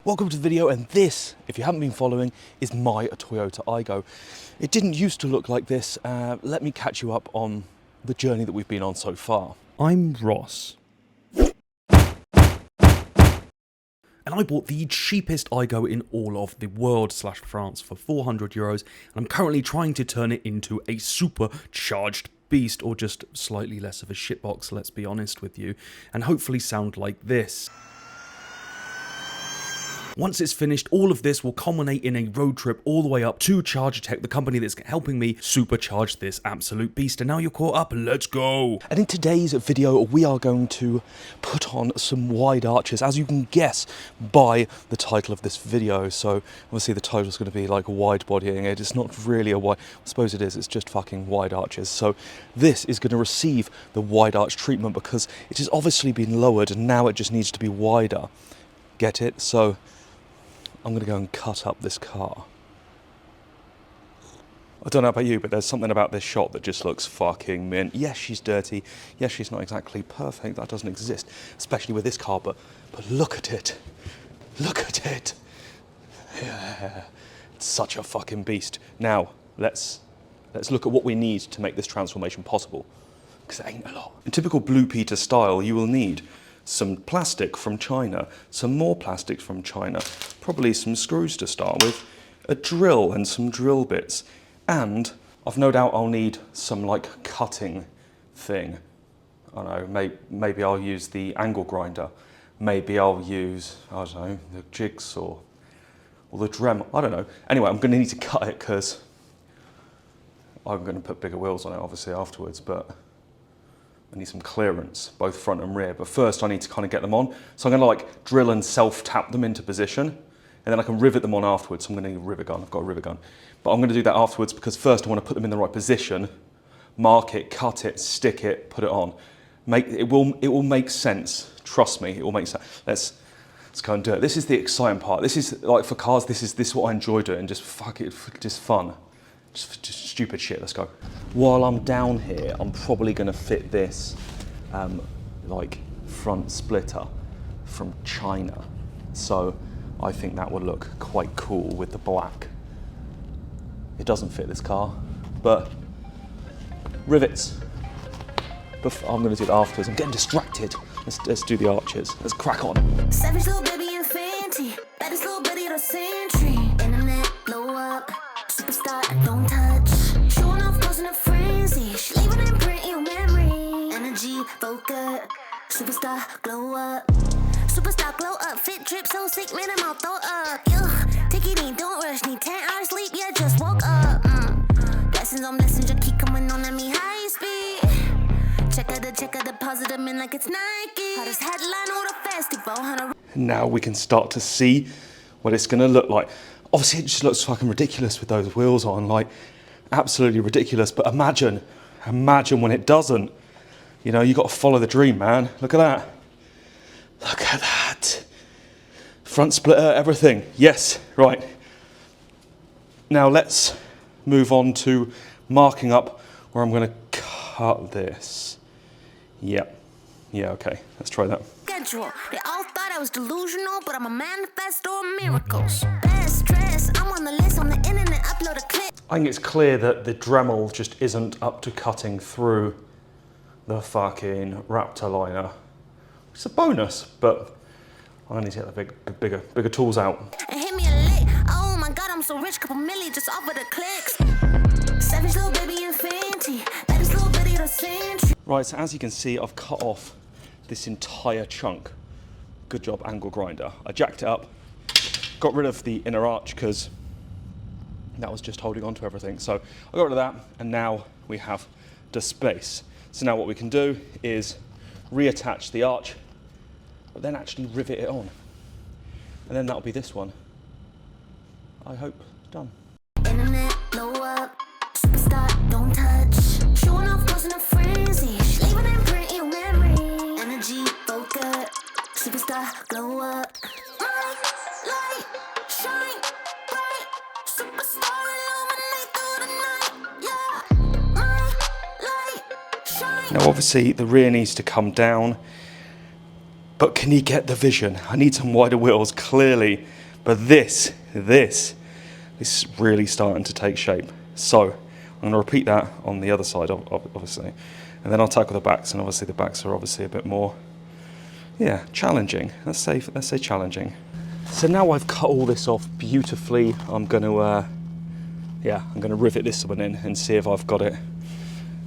welcome to the video, and this, if you haven't been following, is my Toyota Aygo. It didn't used to look like this. Let me catch you up on the journey that we've been on so far. I'm Ross. And I bought the cheapest Aygo in all of the world / France for €400, and I'm currently trying to turn it into a supercharged beast, or just slightly less of a shitbox, let's be honest with you, and hopefully sound like this. Once it's finished, all of this will culminate in a road trip all the way up to Chargertech, the company that's helping me supercharge this absolute beast. And now you're caught up, let's go! And in today's video, we are going to put on some wide arches, as you can guess by the title of this video. So obviously the title is going to be like wide bodying it. It's not really a wide, I suppose it is, it's just fucking wide arches. So this is going to receive the wide arch treatment because it has obviously been lowered and now it just needs to be wider. Get it? So I'm going to go and cut up this car. I don't know about you, but there's something about this shot that just looks fucking mint. Yes, she's dirty. Yes, she's not exactly perfect. That doesn't exist, especially with this car, but look at it. Look at it. Yeah. It's such a fucking beast. Now, let's look at what we need to make this transformation possible, because it ain't a lot. In typical Blue Peter style, you will need some plastic from China, some more plastic from China, probably some screws to start with, a drill and some drill bits, and I've no doubt I'll need some like cutting thing. I don't know, maybe I'll use the angle grinder, maybe I'll use, I don't know, the jigsaw or the Dremel, I don't know. Anyway, I'm going to need to cut it because I'm going to put bigger wheels on it obviously afterwards, but I need some clearance, both front and rear, but first I need to kind of get them on. So I'm going to like drill and self-tap them into position, and then I can rivet them on afterwards. So I'm going to need a rivet gun, I've got a rivet gun. But I'm going to do that afterwards because first I want to put them in the right position, mark it, cut it, stick it, put it on. It will make sense, trust me, it will make sense. Let's go and do it. This is the exciting part. This is like for cars, this is what I enjoy doing, just fuck it, just fun. Just stupid shit, let's go. While I'm down here, I'm probably gonna fit this like front splitter from China. So I think that would look quite cool with the black. It doesn't fit this car, but rivets. But I'm gonna do it afterwards. I'm getting distracted. Let's do the arches. Let's crack on. Savage little baby and Fenty, baddest little bitty of the century. Internet, blow up. Superstar, don't touch. Showing off, causing a frenzy. She leaving an imprint in your memory. Energy, focus. Superstar, glow up. Superstar, glow up. Fit drip so sick, man, I'm all throw up. Take it in, don't rush. Need 10 hours sleep, yeah, just woke up. Blessings on blessings, just keep coming on at me high speed. Check out the positive, man, like it's Nike. Hottest headline of the festival. Now we can start to see what it's gonna look like. Obviously, it just looks fucking ridiculous with those wheels on, like absolutely ridiculous. But imagine when it doesn't. You know, you got to follow the dream, man. Look at that. Look at that. Front splitter, everything. Yes, right. Now let's move on to marking up where I'm going to cut this. Yep. Yeah, okay. Let's try that. They all thought I was delusional, but I'm a manifesto of miracles. Best dress, I'm on the list on the internet, upload a clip. I think it's clear that the Dremel just isn't up to cutting through the fucking Raptor liner. It's a bonus, but I need to get the bigger tools out. And hit me a lick. Oh my god, I'm so rich, couple milli just off of the clicks. Savage little baby and Fenty, baddest little bitty of the century. Right, so as you can see, I've cut off this entire chunk. Good job, angle grinder. I jacked it up, got rid of the inner arch because that was just holding on to everything. So I got rid of that, and now we have the space. So now what we can do is reattach the arch, but then actually rivet it on. And then that'll be this one. I hope done. Internet, blow up. Superstar, don't touch. Showing off, causing a frenzy. She leaving an imprint in your memory. Energy, focus. Superstar, glow up. Light, shine, bright. Superstar, illuminate through the night. Yeah, my. Light, shine. Now obviously the rear needs to come down. But can you get the vision? I need some wider wheels, clearly. But this is really starting to take shape. So I'm going to repeat that on the other side, obviously. And then I'll tackle the backs, and obviously the backs are obviously a bit more, yeah, challenging. Let's say challenging. So now I've cut all this off beautifully, I'm going to rivet this one in and see if I've got it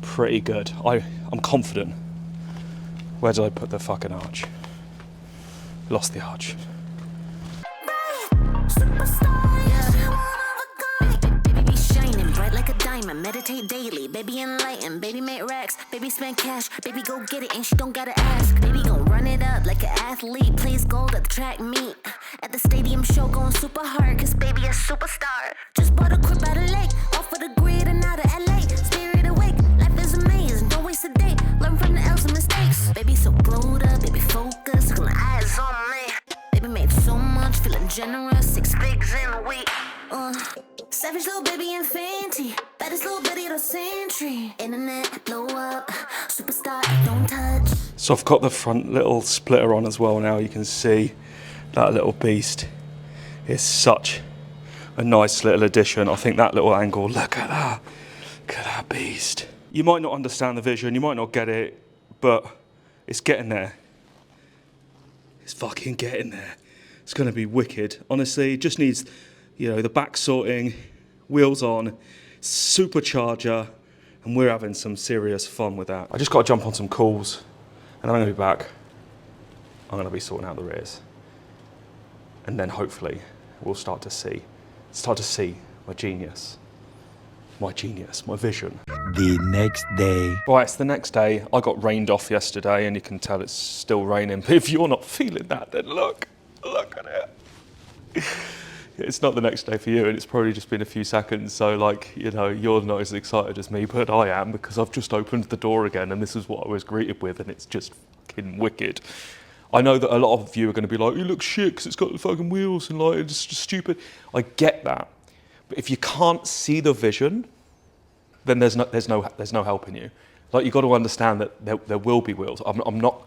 pretty good. I'm confident. Where did I put the fucking arch? Lost the arch. Baby shining bright like a diamond, meditate daily, baby enlightened, baby make racks, baby spend cash, baby go get it and she don't gotta ask, baby gon' run it up like an athlete, plays gold at the track meet, at the stadium show going super hard, cause baby a superstar, just bought a crib out of lake, off of the grid and out of LA, spirit awake, life is amazing, don't waste a day, learn from the L's and mistakes, baby so glowed up, baby focused, got my eyes on me, baby made so much, feeling generous, 6 figs in a week, savage little baby and Fenty, baddest little Betty of the century, internet blow up, superstar don't touch. So I've got the front little splitter on as well now. You can see that little beast is such a nice little addition. I think that little angle, look at that beast. You might not understand the vision, you might not get it, but it's getting there. It's fucking getting there. It's gonna be wicked. Honestly, it just needs, you know, the back sorting, wheels on, supercharger, and we're having some serious fun with that. I just got to jump on some calls, and I'm going to be back. I'm going to be sorting out the rears, and then hopefully we'll start to see my genius, my vision. The next day. Right, it's the next day. I got rained off yesterday, and you can tell it's still raining. But if you're not feeling that, then look at it. It's not the next day for you, and it's probably just been a few seconds, so like, you know, you're not as excited as me, but I am, because I've just opened the door again, and this is what I was greeted with, and it's just fucking wicked. I know that a lot of you are going to be like, it looks shit because it's got the fucking wheels, and like, it's just stupid. I get that, but if you can't see the vision, then there's no helping you. Like, you've got to understand that there will be wheels. I'm not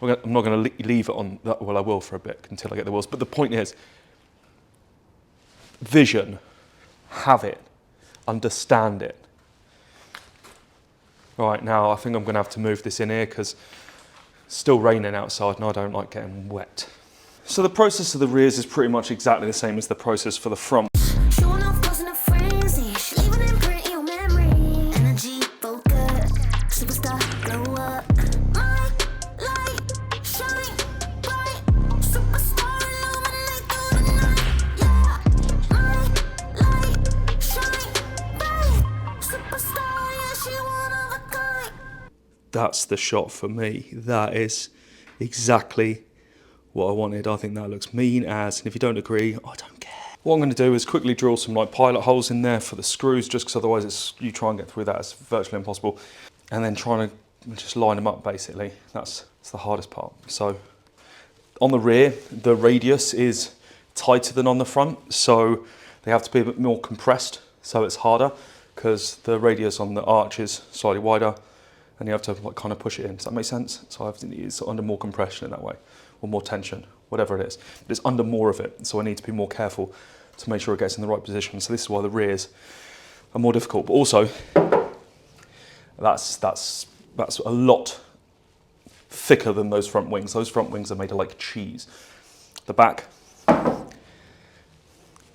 going to leave it on that. Well, I will for a bit until I get the wheels, but the point is, vision, have it, understand it. Right, now I think I'm going to have to move this in here because it's still raining outside and I don't like getting wet. So the process of the rears is pretty much exactly the same as the process for the front. Showing off wasn't a frenzy, she leaving an imprint in your memory. Energy, focus, superstar, glow up. My light, shine bright, superstar, illuminate through the night. Yeah, my light, shine bright, superstar, yeah, she one of a kind. That's the shot for me. That is exactly what I wanted. I think that looks mean as, and if you don't agree, I don't care. What I'm going to do is quickly drill some like pilot holes in there for the screws, just because otherwise you try and get through that, it's virtually impossible. And then trying to just line them up basically. That's the hardest part. So on the rear, the radius is tighter than on the front, so they have to be a bit more compressed, so it's harder because the radius on the arch is slightly wider, and you have to like kind of push it in. Does that make sense? So it's under more compression in that way, or more tension, whatever it is. But it's under more of it, so I need to be more careful to make sure it gets in the right position. So this is why the rears are more difficult. But also, that's a lot thicker than those front wings. Those front wings are made of like cheese. The back,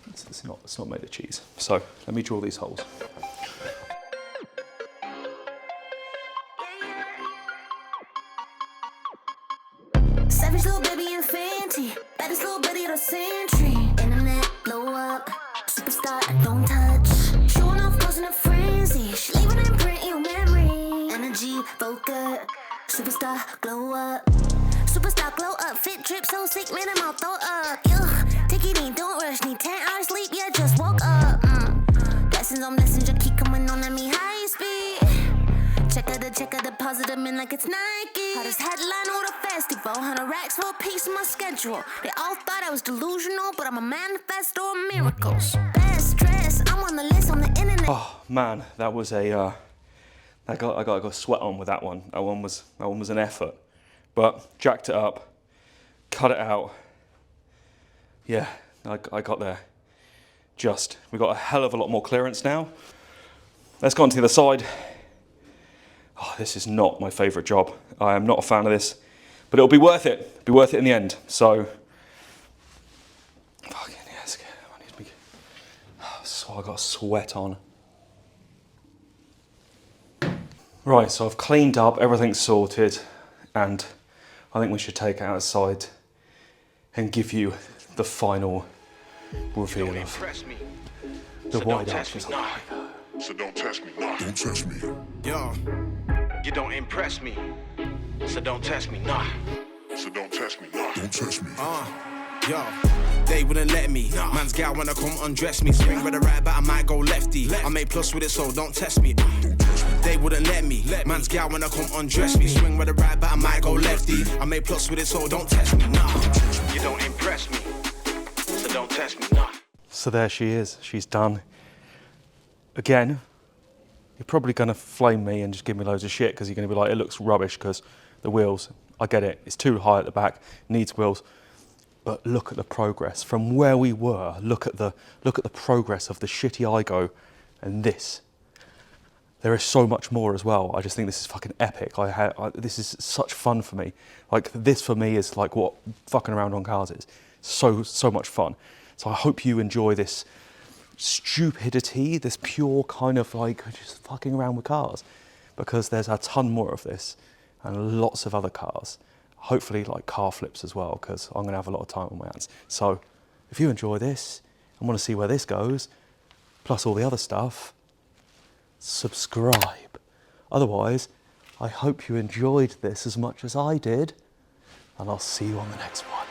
it's not made of cheese. So let me drill these holes. Savage little baby and Fenty, baddest little Betty of the century. Internet blow up, superstar don't touch. Showing off wasn't a frenzy, she leaving an imprint in your memory. Energy, focus, superstar glow up. Superstar glow up, fit drip so sick, man, I'm all throw up. Yeah, take it in, don't rush, need 10 hours sleep, yeah, just woke up. Blessings on blessings, just keep coming on at me high speed. Check out the positive in like it's Nike. Hottest headline or the festival, 100 racks for a piece of my schedule. They all thought I was delusional, but I'm a manifesto of miracles. Best dress, I'm on the list on the internet. Oh man, that was a I got sweat on with that one. That one was an effort, but jacked it up. cut it out. Yeah, I got there. We've got a hell of a lot more clearance now. Let's go on to the other side. Oh, this is not my favourite job. I am not a fan of this, but it'll be worth it. It'll be worth it in the end. So, fucking yes. So I got sweat on. Right, so I've cleaned up, everything's sorted, and I think we should take it outside and give you the final reveal of the wide arches. So don't test me, nah. Don't test me. Yo, you don't impress me. So don't test me, nah. So don't test me, nah. Don't test me. Yo, they wouldn't let me. Man's gal wanna come undress me. Swing with a right, but I might go lefty. I made plus with it, so don't test me. They wouldn't let me. Man's gal wanna come undress me. Swing with a right, but I might go lefty. I made plus with it, so don't test me, nah. You don't impress me. So don't test me, nah. So there she is. She's done. Again, you're probably going to flame me and just give me loads of shit because you're going to be like, it looks rubbish because the wheels, I get it, it's too high at the back, needs wheels. But look at the progress from where we were. Look at the progress of the shitty Aygo and this. There is so much more as well. I just think this is fucking epic. This is such fun for me. Like this for me is like what fucking around on cars is. So much fun. So I hope you enjoy this stupidity, this pure kind of like just fucking around with cars, because there's a ton more of this and lots of other cars. Hopefully like car flips as well, because I'm gonna have a lot of time on my hands. So if you enjoy this and want to see where this goes, plus all the other stuff, subscribe. Otherwise, I hope you enjoyed this as much as I did, and I'll see you on the next one.